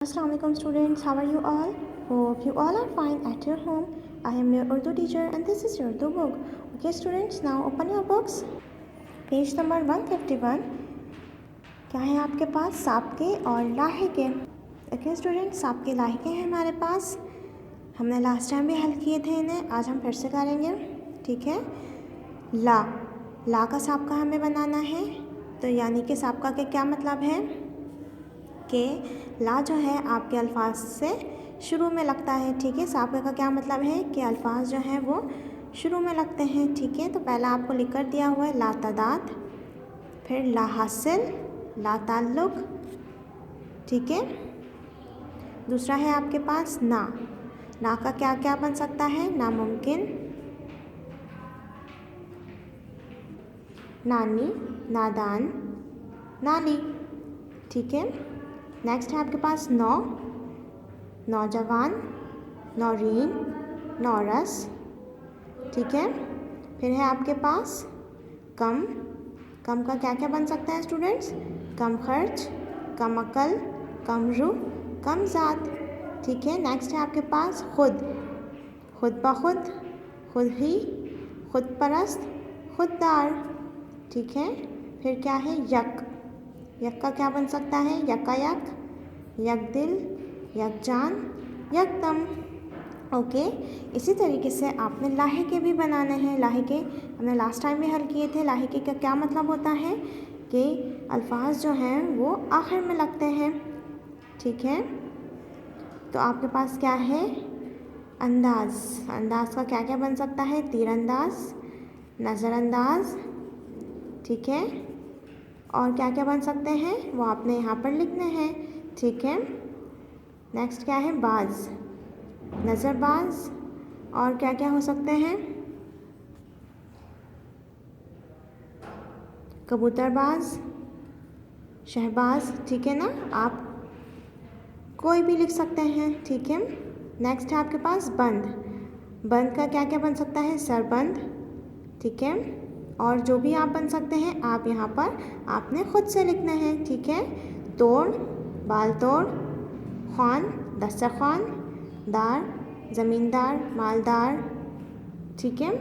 Assalamualaikum students, how are you all? Hope you all are fine at your home. I am your Urdu teacher and this is your Urdu book. Okay students, now open your books. Page number 151. क्या है आपके पास? सांप के और लाहे के. Okay students, सांप के लाहे के हैं हमारे पास. हमने लास्ट टाइम भी हल किए थे इन्हें, आज हम फिर से करेंगे. ठीक है. ला का सांप का हमें बनाना है. तो यानी कि सांप का क्या मतलब है कि ला जो है आपके अल्फाज से शुरू में लगता है. ठीक है. सांप का क्या मतलब है कि अल्फाज जो हैं वो शुरू में लगते हैं. ठीक है. तो पहला आपको लिख कर दिया हुआ है ला तादाद, फिर ला हासिल, ला ताल्लुक. ठीक है. दूसरा है आपके पास ना का क्या क्या बन सकता है? नामुमकिन, नानी, नादान, नाली. ठीक है. नेक्स्ट है आपके पास नौजवान, नौरीन, नौरस. ठीक है. फिर है आपके पास कम का क्या क्या बन सकता है स्टूडेंट्स? कम खर्च, कम अकल, कम रूह, कम ज़ात. ठीक है. नेक्स्ट है आपके पास खुद बखुद, खुद ही, खुद परस्त, खुददार. ठीक है. फिर क्या है? यक का क्या बन सकता है? यकायक, यकदिल, यकजान, यकदम. ओके. इसी तरीके से आपने लाहे के भी बनाने हैं. लाहे के हमने लास्ट टाइम भी हल किए थे. लाहे के का क्या मतलब होता है कि अल्फाज जो हैं वो आखिर में लगते हैं. ठीक है. तो आपके पास क्या है? अंदाज का क्या क्या बन सकता है? तीरंदाज, नज़रअंदाज. ठीक है. और क्या क्या बन सकते हैं वो आपने यहाँ पर लिखने हैं. ठीक है. नेक्स्ट क्या है? बाज, नज़रबाज. और क्या क्या हो सकते हैं? कबूतरबाज, शहबाज. ठीक है ना. आप कोई भी लिख सकते हैं. ठीक है. नेक्स्ट है आपके पास बंद का क्या क्या बन सकता है? सरबंद. ठीक है. और जो भी आप बन सकते हैं आप यहाँ पर आपने खुद से लिखना है. ठीक है. तोड़, बाल तोड़, ख़ान, दस्तरख़्वान, दार, ज़मींदार, मालदार. ठीक है.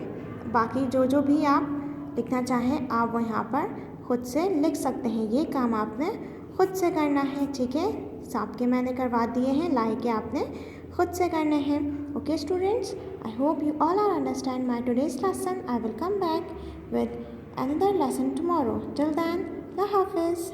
बाकी जो भी आप लिखना चाहें आप वो यहाँ पर खुद से लिख सकते हैं. ये काम आपने खुद से करना है. ठीक है. सांप के मैंने करवा दिए हैं, लाहे के आपने खुद से करने हैं. Okay students, I hope you all are understand my today's lesson. I will come back with another lesson tomorrow. Till then, Allah Hafiz.